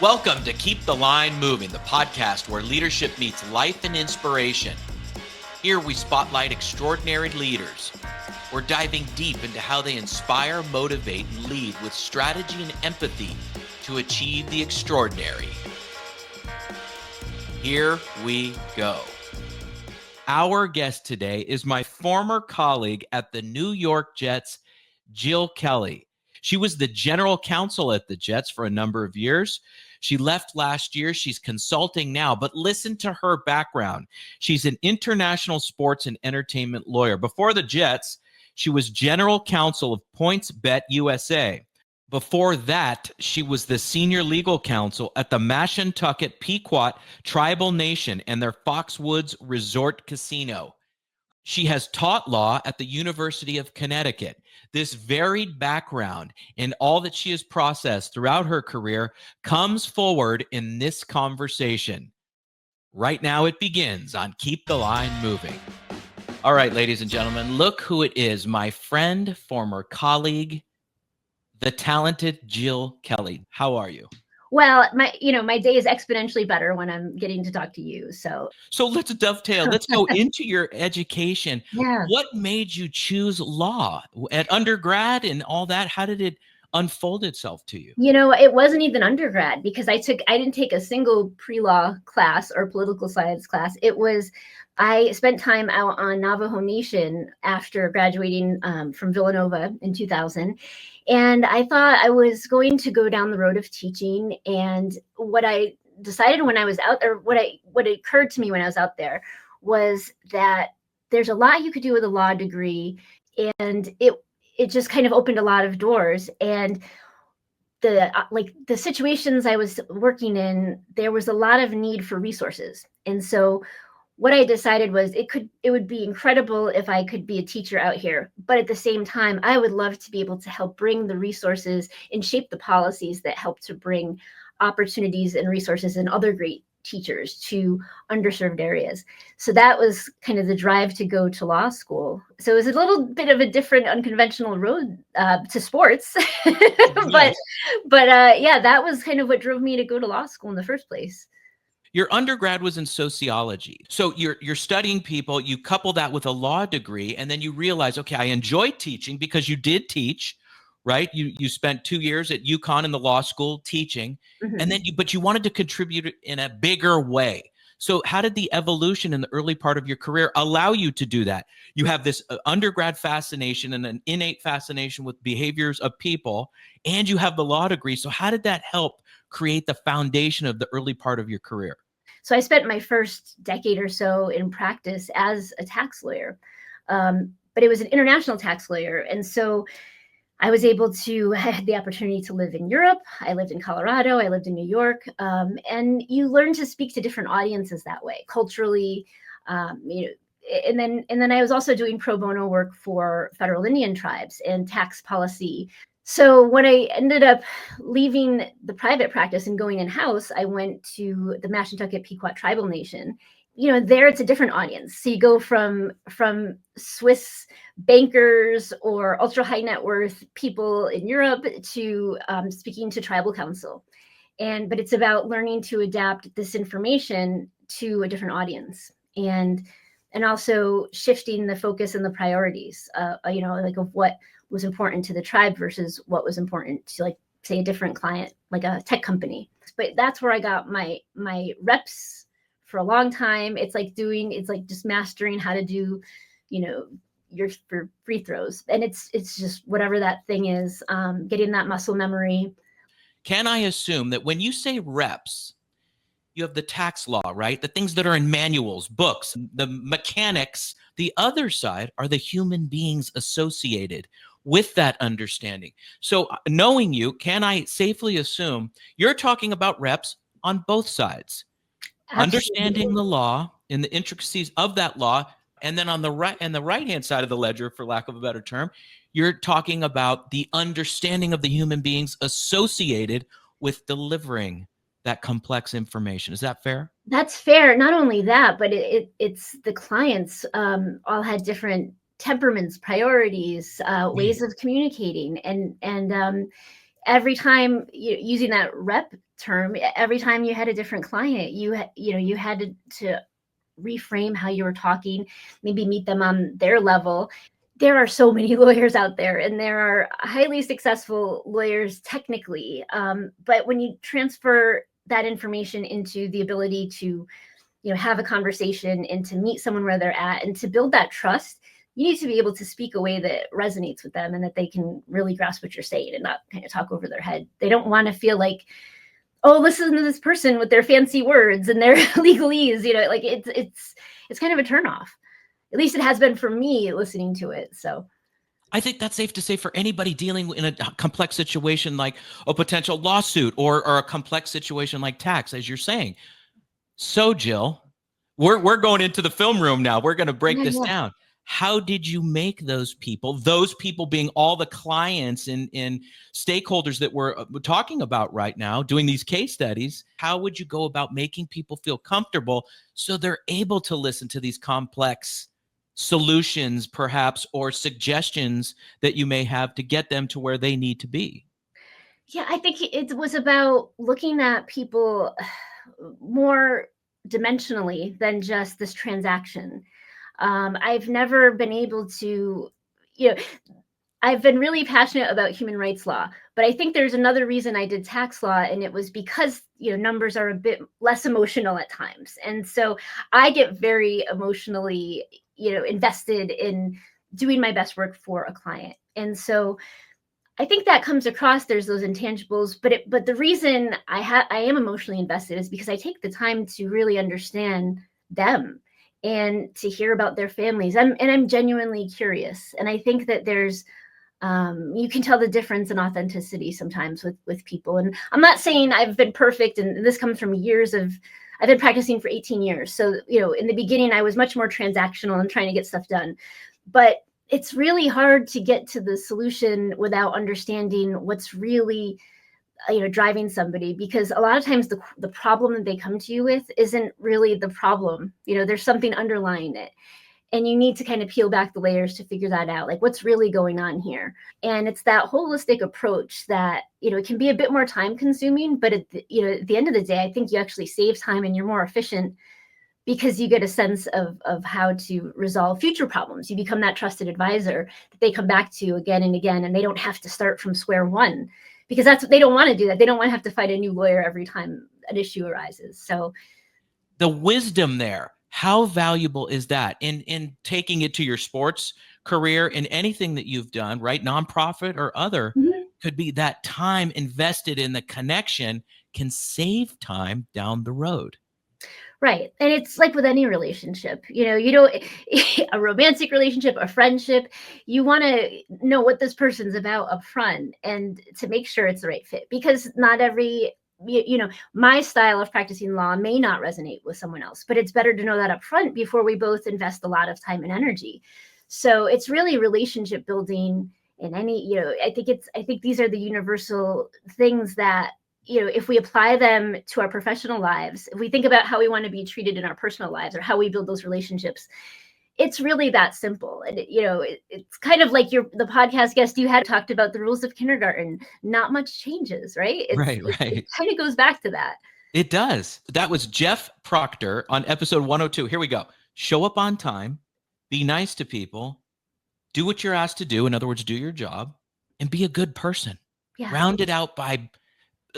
Welcome to Keep the Line Moving, the podcast where leadership meets life and inspiration. Here we spotlight extraordinary leaders. We're diving deep into how they inspire, motivate, and lead with strategy and empathy to achieve the extraordinary. Here we go. Our guest today is my former colleague at the New York Jets, Jill Kelley. She was the General Counsel at the Jets for a number of years. She left last year. She's consulting now, but listen to her background. She's an international sports and entertainment lawyer. Before the Jets, she was General Counsel of PointsBet USA. Before that, she was the senior legal counsel at the Mashantucket Pequot Tribal Nation and their Foxwoods Resort Casino. She has taught law at the University of Connecticut. This varied background and all that she has processed throughout her career comes forward in this conversation. Right now it begins on Keep the Line Moving. All right, ladies and gentlemen, look who it is. My friend, former colleague, the talented Jill Kelley. How are you? Well, my day is exponentially better when I'm getting to talk to you. So let's dovetail. Let's go into your education. Yeah. What made you choose law at undergrad and all that? How did it unfold itself to you? It wasn't even undergrad because I didn't take a single pre-law class or political science class. I spent time out on Navajo Nation after graduating from Villanova in 2000. And I thought I was going to go down the road of teaching. And what I decided when I was out there, what occurred to me when I was out there was that there's a lot you could do with a law degree. And it just kind of opened a lot of doors. And the situations I was working in, there was a lot of need for resources. And so what I decided was it would be incredible if I could be a teacher out here, but at the same time, I would love to be able to help bring the resources and shape the policies that help to bring opportunities and resources and other great teachers to underserved areas. So that was kind of the drive to go to law school. So it was a little bit of a different, unconventional road to sports, but that was kind of what drove me to go to law school in the first place. Your undergrad was in sociology. So you're studying people, you couple that with a law degree, and then you realize, okay, I enjoy teaching because you did teach, right? You spent 2 years at UConn in the law school teaching, Mm-hmm. and then but you wanted to contribute in a bigger way. So how did the evolution in the early part of your career allow you to do that? You have this undergrad fascination and an innate fascination with behaviors of people, and you have the law degree. So how did that help create the foundation of the early part of your career? So I spent my first decade or so in practice as a tax lawyer, but it was an international tax lawyer. And so I was able to, I had the opportunity to live in Europe. I lived in Colorado. I lived in New York. And you learn to speak to different audiences that way, culturally. And then I was also doing pro bono work for federal Indian tribes and tax policy. So when I ended up leaving the private practice and going in-house, I went to the Mashantucket Pequot Tribal Nation. There it's a different audience. So you go from Swiss bankers or ultra high net worth people in Europe to speaking to tribal council. But it's about learning to adapt this information to a different audience and also shifting the focus and the priorities, of what was important to the tribe versus what was important to, like, say, a different client, like a tech company. But that's where I got my reps for a long time. It's like just mastering how to do, your free throws. And it's just whatever that thing is, getting that muscle memory. Can I assume that when you say reps, you have the tax law, right? The things that are in manuals, books, the mechanics. The other side are the human beings associated with that understanding. So knowing you, can I safely assume you're talking about reps on both sides? Absolutely. Understanding the law and the intricacies of that law. And then on the right-hand side of the ledger, for lack of a better term, you're talking about the understanding of the human beings associated with delivering that complex information. Is that fair? That's fair. Not only that, but it's the clients all had different temperaments, priorities, ways of communicating, and every time using that rep term, every time you had a different client, you had to reframe how you were talking, maybe meet them on their level. There are so many lawyers out there, and there are highly successful lawyers technically. But when you transfer that information into the ability to, have a conversation and to meet someone where they're at and to build that trust, you need to be able to speak a way that resonates with them and that they can really grasp what you're saying and not kind of talk over their head. They don't want to feel like, oh, listen to this person with their fancy words and their legalese, like it's kind of a turnoff. At least it has been for me listening to it. So I think that's safe to say for anybody dealing in a complex situation like a potential lawsuit or a complex situation like tax, as you're saying. So, Jill, we're going into the film room now. We're going to break this down. How did you make those people being all the clients and stakeholders that we're talking about right now, doing these case studies, how would you go about making people feel comfortable so they're able to listen to these complex solutions, perhaps, or suggestions that you may have to get them to where they need to be? Yeah, I think it was about looking at people more dimensionally than just this transaction. I've never been able to, I've been really passionate about human rights law, but I think there's another reason I did tax law, and it was because, numbers are a bit less emotional at times. And so I get very emotionally, invested in doing my best work for a client. And so I think that comes across. There's those intangibles, but the reason I am emotionally invested is because I take the time to really understand them and to hear about their families. I'm genuinely curious, and I think that there's you can tell the difference in authenticity sometimes with people. And I'm not saying I've been perfect, and this comes from years of I've been practicing for 18 years. So in the beginning I was much more transactional and trying to get stuff done, but it's really hard to get to the solution without understanding what's really, driving somebody, because a lot of times the problem that they come to you with isn't really the problem. There's something underlying it. And you need to kind of peel back the layers to figure that out, like what's really going on here. And it's that holistic approach that, it can be a bit more time consuming, but at the end of the day, I think you actually save time and you're more efficient because you get a sense of how to resolve future problems. You become that trusted advisor that they come back to again and again, and they don't have to start from square one, because that's what they don't want to do. That they don't want to have to fight a new lawyer every time an issue arises. So the wisdom there, how valuable is that in taking it to your sports career and anything that you've done, right? Nonprofit or other, could be that time invested in the connection can save time down the road. Right. And it's like with any relationship, you don't, a romantic relationship, a friendship, you want to know what this person's about up front and to make sure it's the right fit, because not every, my style of practicing law may not resonate with someone else, but it's better to know that up front before we both invest a lot of time and energy. So it's really relationship building in any, I think these are the universal things that, if we apply them to our professional lives, if we think about how we want to be treated in our personal lives or how we build those relationships, it's really that simple. And, it's kind of like the podcast guest you had talked about the rules of kindergarten. Not much changes, right? Right. It kind of goes back to that. It does. That was Jeff Proctor on episode 102. Here we go. Show up on time, be nice to people, do what you're asked to do. In other words, do your job, and be a good person. Yeah. Rounded out by,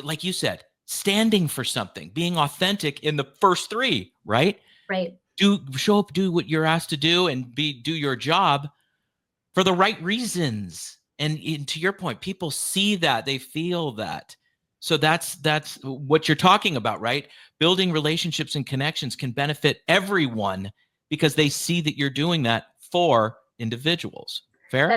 like you said, standing for something, being authentic in the first three, right? Right. Show up, do what you're asked to do, and do your job for the right reasons. And to your point, people see that, they feel that. So that's what you're talking about, right? Building relationships and connections can benefit everyone because they see that you're doing that for individuals. Fair?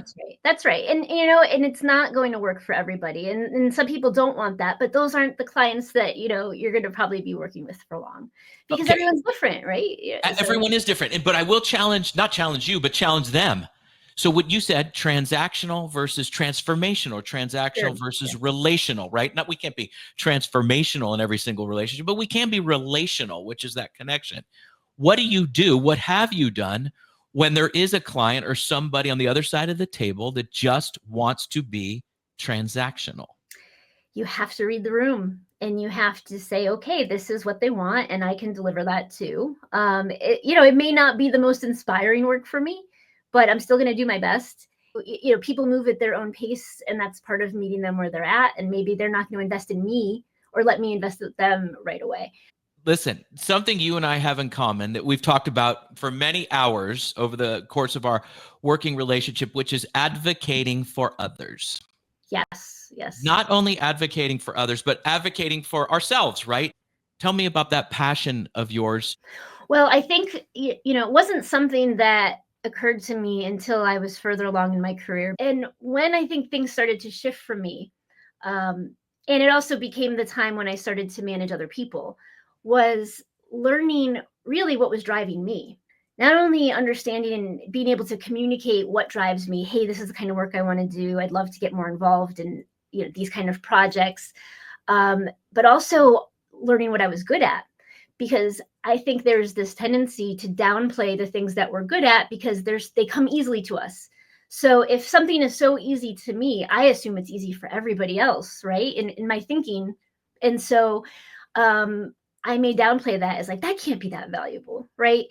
That's right. And, and it's not going to work for everybody. And some people don't want that, but those aren't the clients that, you're going to probably be working with for long, because everyone's different, right? Everyone is different. But I will not challenge you, but challenge them. So what you said, transactional versus transformational, transactional versus relational, right? We can't be transformational in every single relationship, but we can be relational, which is that connection. What do you do? What have you done when there is a client or somebody on the other side of the table that just wants to be transactional? you have to read the room and you have to say, okay, this is what they want and I can deliver that too. It may not be the most inspiring work for me, but I'm still going to do my best. People move at their own pace, and that's part of meeting them where they're at. And maybe they're not going to invest in me or let me invest in them right away. Listen, something you and I have in common that we've talked about for many hours over the course of our working relationship, which is advocating for others. Yes. Not only advocating for others, but advocating for ourselves, right? Tell me about that passion of yours. Well, I think, it wasn't something that occurred to me until I was further along in my career. And when I think things started to shift for me, and it also became the time when I started to manage other people, was learning really what was driving me. Not only understanding and being able to communicate what drives me. Hey, this is the kind of work I want to do. I'd love to get more involved in these kind of projects, but also learning what I was good at. Because I think there's this tendency to downplay the things that we're good at because they come easily to us. So if something is so easy to me, I assume it's easy for everybody else, right? In my thinking. And so I may downplay that as like, that can't be that valuable, right?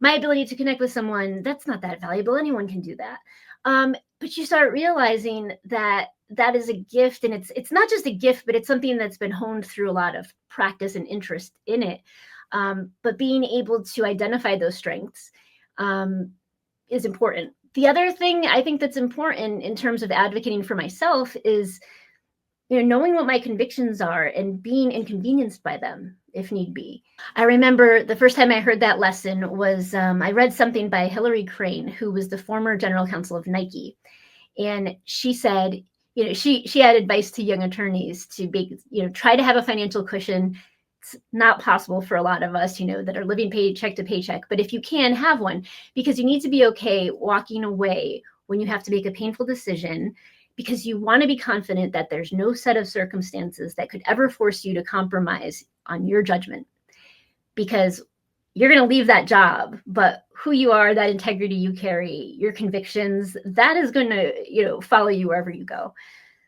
My ability to connect with someone, that's not that valuable. Anyone can do that. But you start realizing that is a gift, and it's not just a gift, but it's something that's been honed through a lot of practice and interest in it. But being able to identify those strengths is important. The other thing I think that's important in terms of advocating for myself is, knowing what my convictions are and being inconvenienced by them if need be. I remember the first time I heard that lesson was I read something by Hillary Crane, who was the former general counsel of Nike. And she said, she had advice to young attorneys to be, try to have a financial cushion. It's not possible for a lot of us, that are living paycheck to paycheck. But if you can, have one, because you need to be okay walking away when you have to make a painful decision, because you want to be confident that there's no set of circumstances that could ever force you to compromise on your judgment. Because you're going to leave that job, but who you are, that integrity you carry, your convictions, that is going to, follow you wherever you go.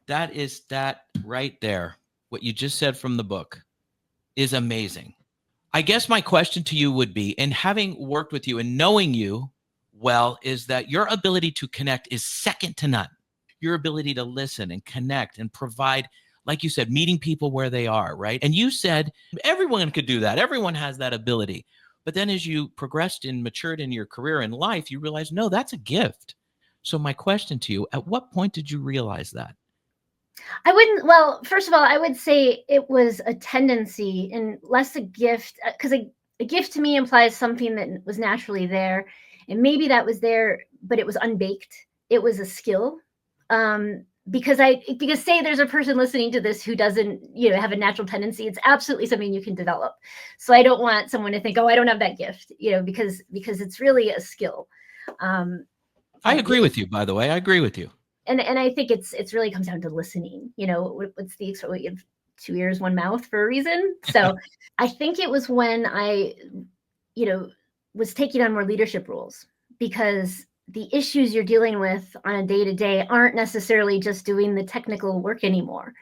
That right there. What you just said from the book is amazing. I guess my question to you would be, in having worked with you and knowing you well, is that your ability to connect is second to none. Your ability to listen and connect and provide, like you said, meeting people where they are, right? And you said everyone could do that. Everyone has that ability. But then as you progressed and matured in your career and life, you realized, no, that's a gift. So my question to you, at what point did you realize that? Well, first of all, I would say it was a tendency and less a gift, because a gift to me implies something that was naturally there. And maybe that was there, but it was unbaked. It was a skill. Because say there's a person listening to this who doesn't, have a natural tendency, it's absolutely something you can develop. So I don't want someone to think, oh, I don't have that gift, because it's really a skill. I agree with you, by the way. I agree with you. And I think it's really comes down to listening. What's the expression? You have 2 ears, 1 mouth for a reason. So I think it was when I, was taking on more leadership roles, because the issues you're dealing with on a day-to-day aren't necessarily just doing the technical work anymore.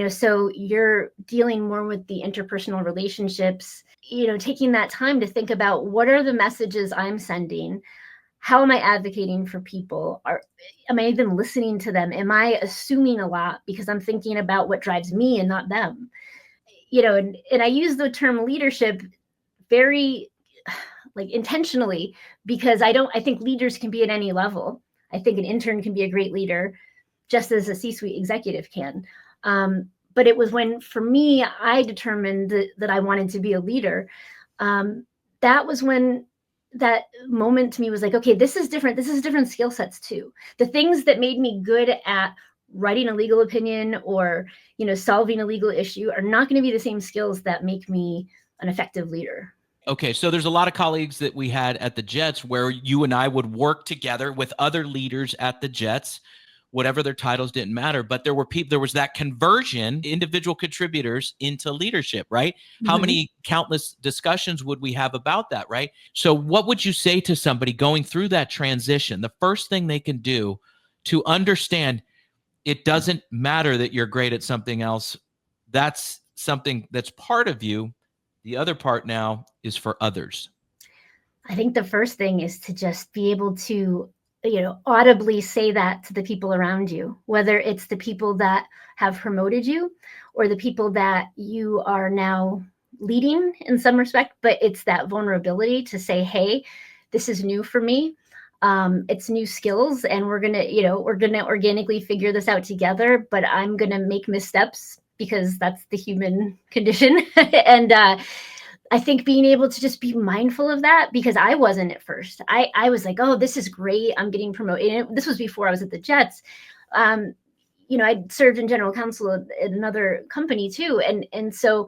So you're dealing more with the interpersonal relationships, taking that time to think about, what are the messages I'm sending? How am I advocating for people? Am I even listening to them? Am I assuming a lot because I'm thinking about what drives me and not them? And I use the term leadership very intentionally, because I think leaders can be at any level. I think an intern can be a great leader, just as a C-suite executive can. But it was when, for me, I determined that I wanted to be a leader. That was when that moment to me was like, okay, this is different. This is different skill sets too. The things that made me good at writing a legal opinion or, solving a legal issue are not going to be the same skills that make me an effective leader. Okay, so there's a lot of colleagues that we had at the Jets where you and I would work together with other leaders at the Jets, whatever their titles didn't matter, but there was that conversion, individual contributors into leadership, right? Mm-hmm. How many countless discussions would we have about that, right? So what would you say to somebody going through that transition? The first thing they can do to understand, it doesn't matter that you're great at something else that's something that's part of you. The other part now is for others. I think the first thing is to just be able to, audibly say that to the people around you, whether it's the people that have promoted you or the people that you are now leading in some respect, but it's that vulnerability to say, hey, this is new for me. It's new skills, and we're gonna organically figure this out together, but I'm gonna make missteps because that's the human condition. And I think being able to just be mindful of that, because I wasn't at first. I was like, oh, this is great, I'm getting promoted. And this was before I was at the Jets. I served in general counsel at another company too. And so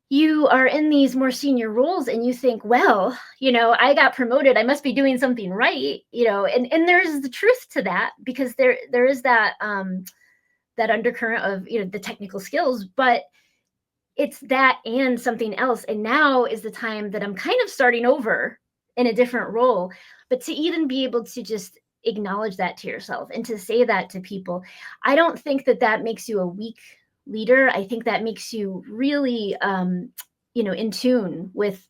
you are in these more senior roles and you think, well, I got promoted, I must be doing something right, and there's the truth to that, because there is that that undercurrent of, the technical skills, but it's that and something else. And now is the time that I'm kind of starting over in a different role. But to even be able to just acknowledge that to yourself and to say that to people, I don't think that makes you a weak leader. I think that makes you really, in tune with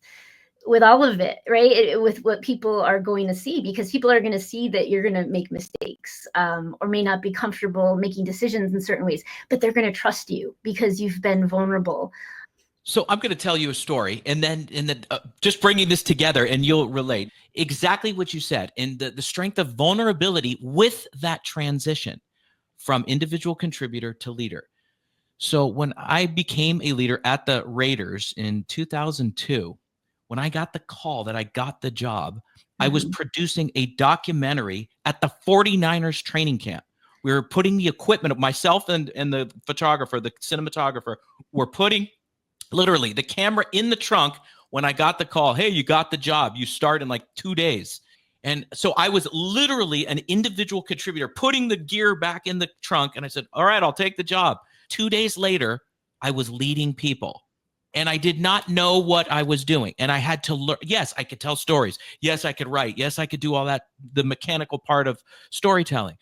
all of it, right? With what people are going to see, because people are going to see that you're going to make mistakes, or may not be comfortable making decisions in certain ways, but they're going to trust you because you've been vulnerable. So I'm going to tell you a story, and then just bringing this together, and you'll relate exactly what you said, and the strength of vulnerability with that transition from individual contributor to leader. So when I became a leader at the Raiders in 2002, when I got the call that I got the job, I was producing a documentary at the 49ers training camp. We were putting the equipment, myself and the photographer, the cinematographer, were putting literally the camera in the trunk when I got the call. Hey, you got the job. You start in like 2 days. And so I was literally an individual contributor putting the gear back in the trunk. And I said, all right, I'll take the job. 2 days later, I was leading people. And I did not know what I was doing. And I had to learn. Yes, I could tell stories. Yes, I could write. Yes, I could do all that, the mechanical part of storytelling.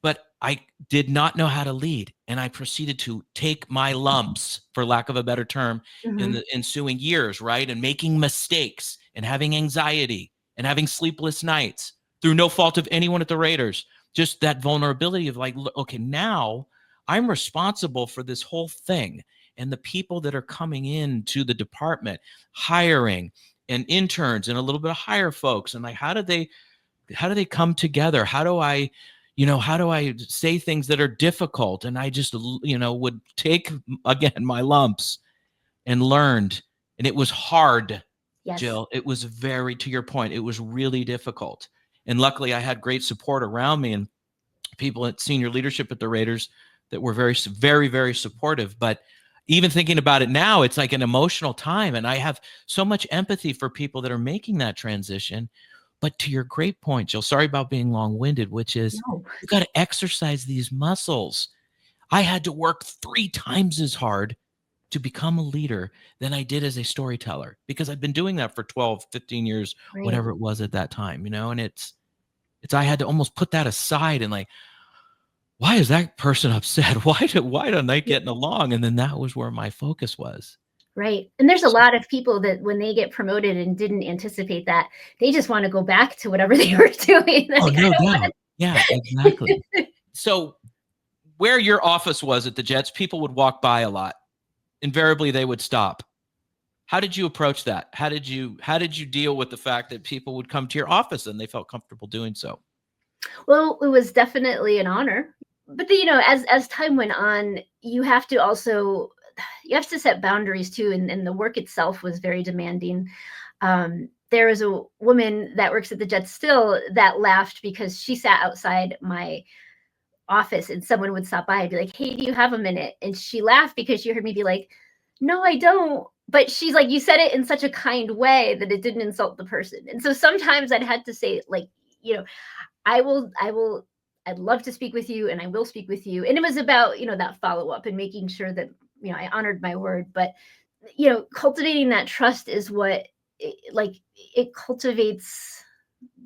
But I did not know how to lead. And I proceeded to take my lumps, for lack of a better term, in the ensuing years, right? And making mistakes and having anxiety and having sleepless nights through no fault of anyone at the Raiders. Just that vulnerability of like, okay, now I'm responsible for this whole thing. And the people that are coming in to the department, hiring and interns and a little bit of hire folks, and like, how do they come together? How do I say things that are difficult? And I just, would take, again, my lumps and learned. And it was hard, Yes. Jill. It was to your point, it was really difficult. And luckily I had great support around me and people at senior leadership at the Raiders that were very, very, very supportive. But even thinking about it now, it's like an emotional time. And I have so much empathy for people that are making that transition. But to your great point, Jill, sorry about being long-winded, which is you got to exercise these muscles. I had to work 3 times as hard to become a leader than I did as a storyteller, because I've been doing that for 12, 15 years, whatever it was at that time, and it's I had to almost put that aside and like, why is that person upset? Why don't they getting along? And then that was where my focus was. Right. And there's a lot of people that when they get promoted and didn't anticipate that, they just want to go back to whatever they were doing. Oh, no doubt. Yeah, exactly. So where your office was at the Jets, people would walk by a lot. Invariably, they would stop. How did you approach that? How did you deal with the fact that people would come to your office and they felt comfortable doing so? Well, it was definitely an honor. But as time went on, you have to set boundaries too. And the work itself was very demanding. There was a woman that works at the Jets still that laughed because she sat outside my office and someone would stop by and be like, hey, do you have a minute? And she laughed because she heard me be like, no, I don't. But she's like, you said it in such a kind way that it didn't insult the person. And so sometimes I'd had to say, like, I'd love to speak with you and I will speak with you. And it was about, that follow-up and making sure that, I honored my word. But, cultivating that trust is what, it cultivates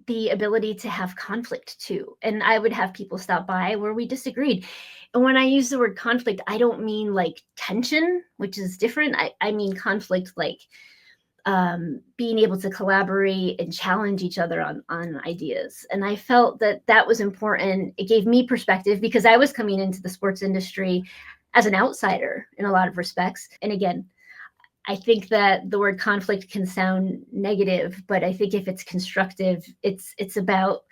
the ability to have conflict too. And I would have people stop by where we disagreed. And when I use the word conflict, I don't mean like tension, which is different. I mean conflict like being able to collaborate and challenge each other on ideas. And I felt that that was important. It gave me perspective because I was coming into the sports industry as an outsider in a lot of respects. And again, I think that the word conflict can sound negative, but I think if it's constructive, it's about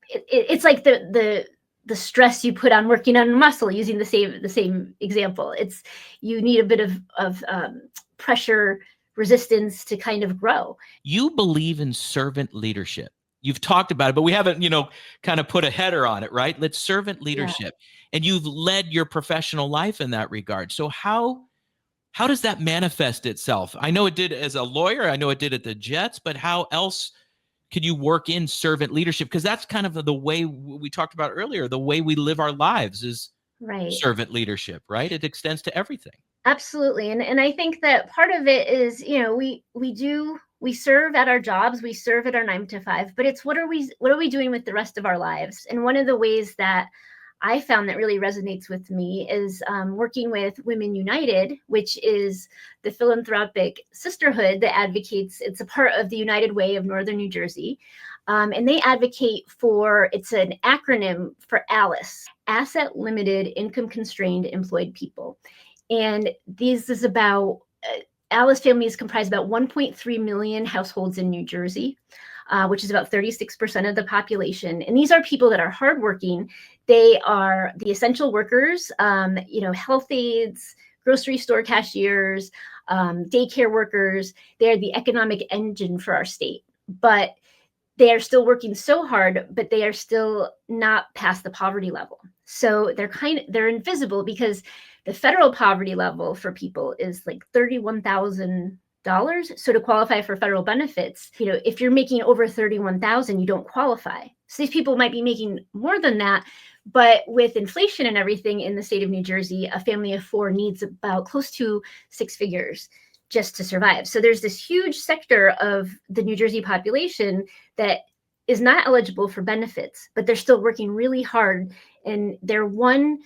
it's like the stress you put on working on a muscle, using the same example. It's you need a bit of pressure resistance to kind of grow. You believe in servant leadership. You've talked about it, but we haven't, kind of put a header on it, right? Let's servant leadership. Yeah. And you've led your professional life in that regard. So how does that manifest itself? I know it did as a lawyer. I know it did at the Jets, but how else could you work in servant leadership? Because that's kind of the way we talked about earlier. The way we live our lives is servant leadership, right? It extends to everything. Absolutely. And I think that part of it is, we serve at our jobs, we serve at our 9 to 5, but it's what are we doing with the rest of our lives? And one of the ways that I found that really resonates with me is working with Women United, which is the philanthropic sisterhood that advocates, it's a part of the United Way of Northern New Jersey. And they advocate for, it's an acronym for ALICE, Asset Limited Income Constrained Employed People. And this is about, Alice family is comprised about 1.3 million households in New Jersey, which is about 36% of the population. And these are people that are hardworking. They are the essential workers, health aides, grocery store cashiers, daycare workers. They're the economic engine for our state. But they are still working so hard, but they are still not past the poverty level. So they're invisible because the federal poverty level for people is like $31,000. So to qualify for federal benefits, if you're making over $31,000, you don't qualify. So these people might be making more than that, but with inflation and everything in the state of New Jersey, a family of 4 needs about close to 6 figures just to survive. So there's this huge sector of the New Jersey population that is not eligible for benefits, but they're still working really hard. And their one,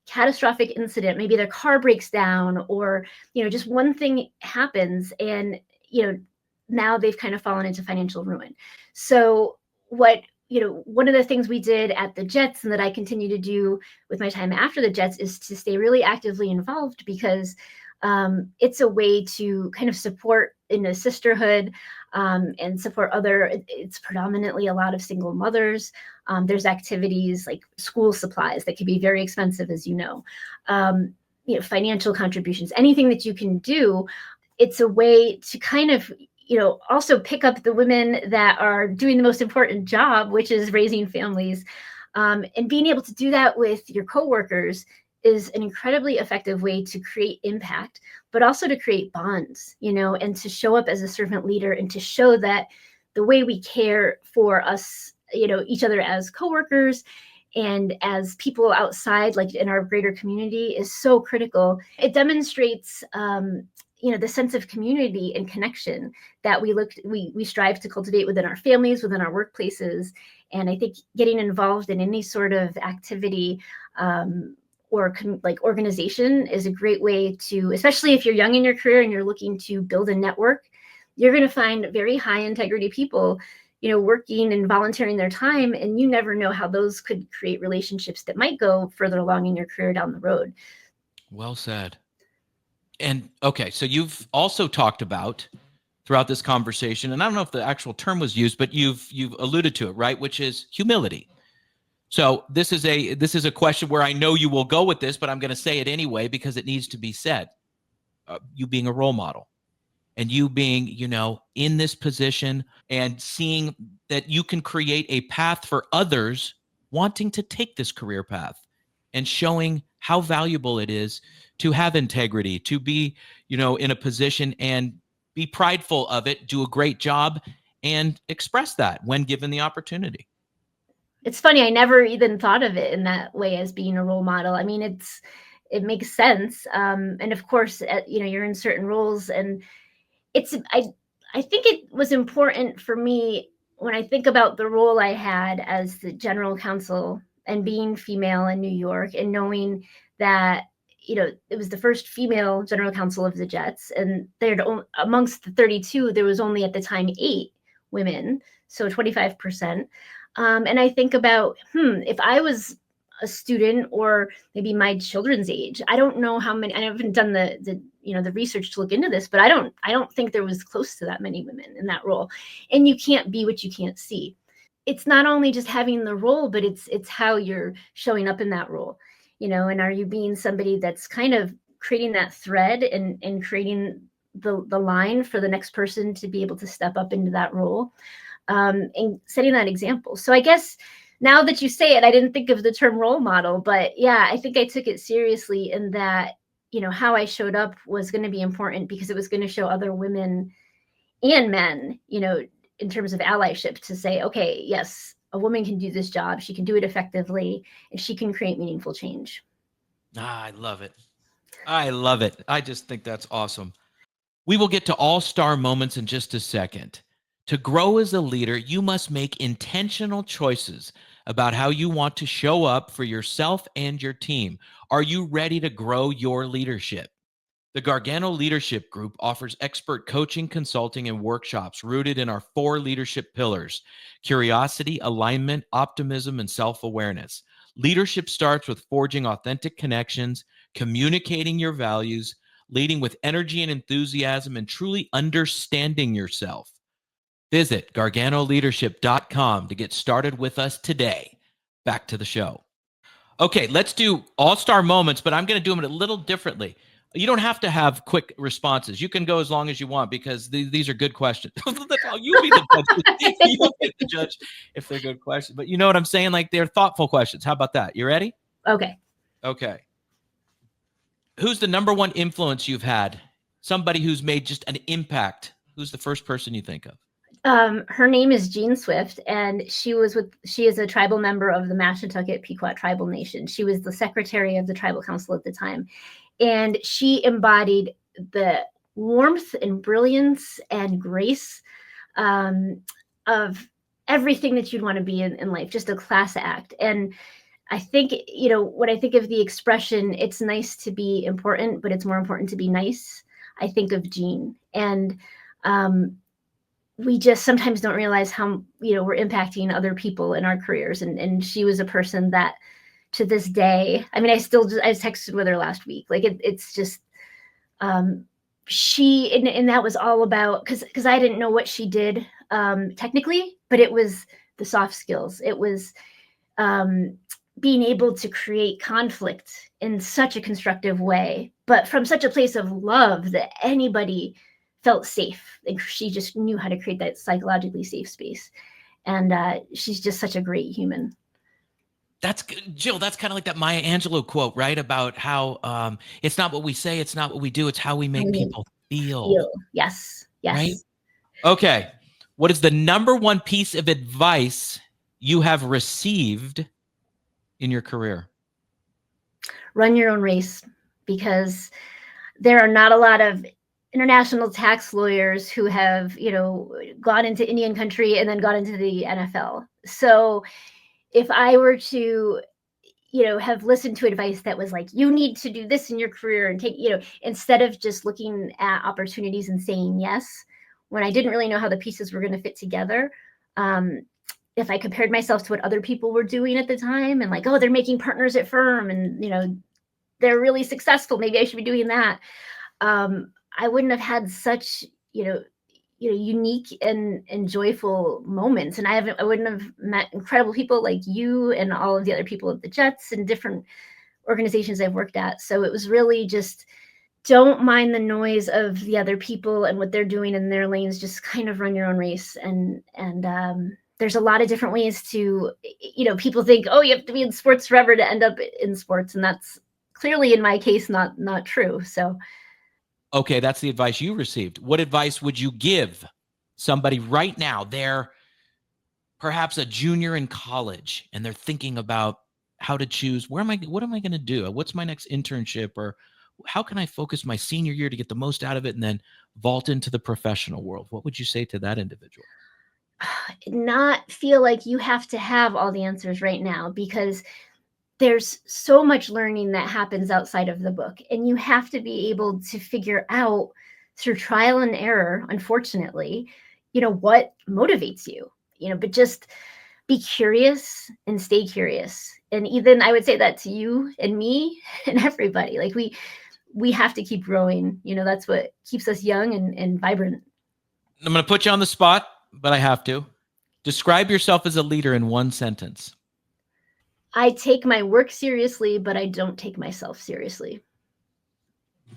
catastrophic incident, maybe their car breaks down or, just one thing happens and, now they've kind of fallen into financial ruin. So one of the things we did at the Jets and that I continue to do with my time after the Jets is to stay really actively involved because it's a way to kind of support in a sisterhood and support it's predominantly a lot of single mothers. There's activities like school supplies that can be very expensive, as financial contributions, anything that you can do. It's a way to kind of, also pick up the women that are doing the most important job, which is raising families. And being able to do that with your coworkers is an incredibly effective way to create impact, but also to create bonds, and to show up as a servant leader and to show that the way we care for us, each other as coworkers and as people outside, like in our greater community, is so critical. It demonstrates, the sense of community and connection that we strive to cultivate within our families, within our workplaces. And I think getting involved in any sort of activity, or organization is a great way to, especially if you're young in your career and you're looking to build a network, you're going to find very high integrity people, working and volunteering their time. And you never know how those could create relationships that might go further along in your career down the road. Well said. And okay, so you've also talked about throughout this conversation, and I don't know if the actual term was used, but you've alluded to it, right? Which is humility. So this is a question where I know you will go with this, but I'm going to say it anyway because it needs to be said. You being a role model and you being, in this position and seeing that you can create a path for others wanting to take this career path and showing how valuable it is to have integrity, to be, in a position and be prideful of it, do a great job and express that when given the opportunity. It's funny. I never even thought of it in that way as being a role model. I mean, it makes sense. And of course, you're in certain roles and I think it was important for me when I think about the role I had as the general counsel and being female in New York and knowing that, it was the first female general counsel of the Jets, and amongst the 32, there was only at the time 8 women, so 25%. And I think about, if I was a student or maybe my children's age, I don't know how many. I haven't done the research to look into this, but I don't think there was close to that many women in that role. And you can't be what you can't see. It's not only just having the role, but it's how you're showing up in that role, and are you being somebody that's kind of creating that thread and creating the line for the next person to be able to step up into that role, and setting that example. So I guess now that you say it, I didn't think of the term role model, but yeah, I think I took it seriously in that, how I showed up was going to be important because it was going to show other women and men, in terms of allyship, to say, okay, yes, a woman can do this job. She can do it effectively, and she can create meaningful change. I love it. I love it. I just think that's awesome. We will get to all-star moments in just a second. To grow as a leader, you must make intentional choices about how you want to show up for yourself and your team. Are you ready to grow your leadership? The Gargano Leadership Group offers expert coaching, consulting, and workshops rooted in our 4 leadership pillars: curiosity, alignment, optimism, and self-awareness. Leadership starts with forging authentic connections, communicating your values, leading with energy and enthusiasm, and truly understanding yourself. Visit garganoleadership.com to get started with us today. Back to the show. Okay, let's do all-star moments, but I'm going to do them a little differently. You don't have to have quick responses. You can go as long as you want because these are good questions. You'll be the judge. You'll be the judge if they're good questions. But you know what I'm saying? Like, they're thoughtful questions. How about that? You ready? Okay. Okay. Who's the number one influence you've had? Somebody who's made just an impact. Who's the first person you think of? Her name is Jean Swift, and she is a tribal member of the Mashantucket Pequot Tribal Nation. She was the secretary of the tribal council at the time, and she embodied the warmth and brilliance and grace, of everything that you'd want to be in life, just a class act. And I think, when I think of the expression, it's nice to be important, but it's more important to be nice, I think of Jean. And we just sometimes don't realize how, we're impacting other people in our careers. And she was a person that, to this day, I mean, I texted with her last week. Like, it's just, she, and that was all about, because I didn't know what she did technically, but it was the soft skills. It was being able to create conflict in such a constructive way, but from such a place of love that anybody felt safe. Like, she just knew how to create that psychologically safe space. And she's just such a great human. That's Jill. That's kind of like that Maya Angelou quote, right? About how it's not what we say, it's not what we do, it's how we make people feel. Yes. Right? Okay. What is the number one piece of advice you have received in your career? Run your own race, because there are not a lot of international tax lawyers who have, gone into Indian country and then got into the NFL. So if I were to, have listened to advice that was like, you need to do this in your career and take, instead of just looking at opportunities and saying yes, when I didn't really know how the pieces were going to fit together, if I compared myself to what other people were doing at the time and like, oh, they're making partners at firm and, they're really successful, maybe I should be doing that. I wouldn't have had such, unique and joyful moments. And I wouldn't have met incredible people like you and all of the other people at the Jets and different organizations I've worked at. So it was really just, don't mind the noise of the other people and what they're doing in their lanes. Just kind of run your own race. And there's a lot of different ways to, people think, oh, you have to be in sports forever to end up in sports. And that's clearly, in my case, not true. So. Okay, that's the advice you received. What advice would you give somebody right now? They're perhaps a junior in college and they're thinking about how to choose, what am I going to do? What's my next internship? Or how can I focus my senior year to get the most out of it and then vault into the professional world? What would you say to that individual? not feel like you have to have all the answers right now, because there's so much learning that happens outside of the book, and you have to be able to figure out through trial and error, unfortunately, what motivates you, but just be curious and stay curious. And even I would say that to you and me and everybody, like we have to keep growing. That's what keeps us young and vibrant. I'm going to put you on the spot, but I have to. Describe yourself as a leader in one sentence. I take my work seriously, but I don't take myself seriously.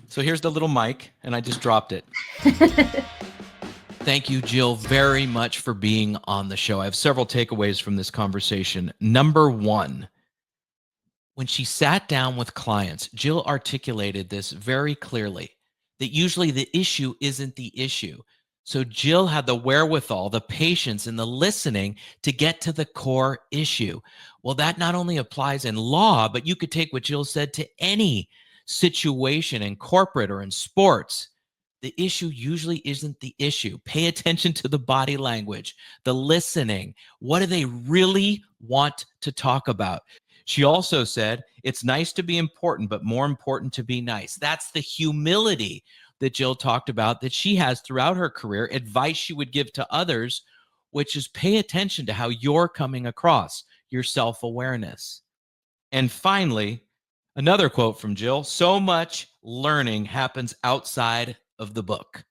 So here's the little mic, and I just dropped it. Thank you, Jill, very much for being on the show. I have several takeaways from this conversation. Number one, when she sat down with clients, Jill articulated this very clearly, that usually the issue isn't the issue. So Jill had the wherewithal, the patience, and the listening to get to the core issue. Well, that not only applies in law, but you could take what Jill said to any situation in corporate or in sports. The issue usually isn't the issue. Pay attention to the body language, the listening. What do they really want to talk about? She also said, it's nice to be important, but more important to be nice. That's the humility that Jill talked about that she has throughout her career, advice she would give to others, which is pay attention to how you're coming across, your self-awareness. And finally, another quote from Jill, so much learning happens outside of the book.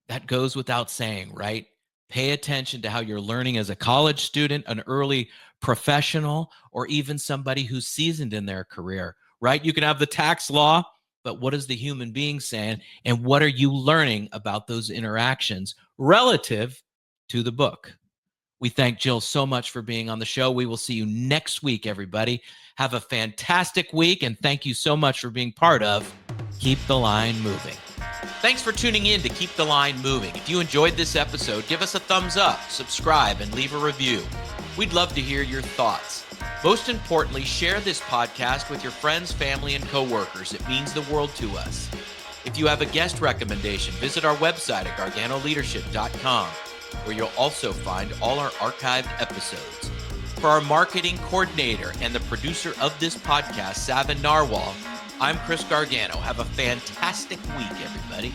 That goes without saying, right? Pay attention to how you're learning as a college student, an early professional, or even somebody who's seasoned in their career, right? You can have the tax law, but what is the human being saying? And what are you learning about those interactions relative to the book? We thank Jill so much for being on the show. We will see you next week, everybody. Have a fantastic week, and thank you so much for being part of Keep the Line Moving. Thanks for tuning in to Keep the Line Moving. If you enjoyed this episode, give us a thumbs up, subscribe, and leave a review. We'd love to hear your thoughts. Most importantly, share this podcast with your friends, family, and coworkers. It means the world to us. If you have a guest recommendation, visit our website at garganoleadership.com, where you'll also find all our archived episodes. For our marketing coordinator and the producer of this podcast, Savin Narwhal, I'm Chris Gargano. Have a fantastic week, everybody.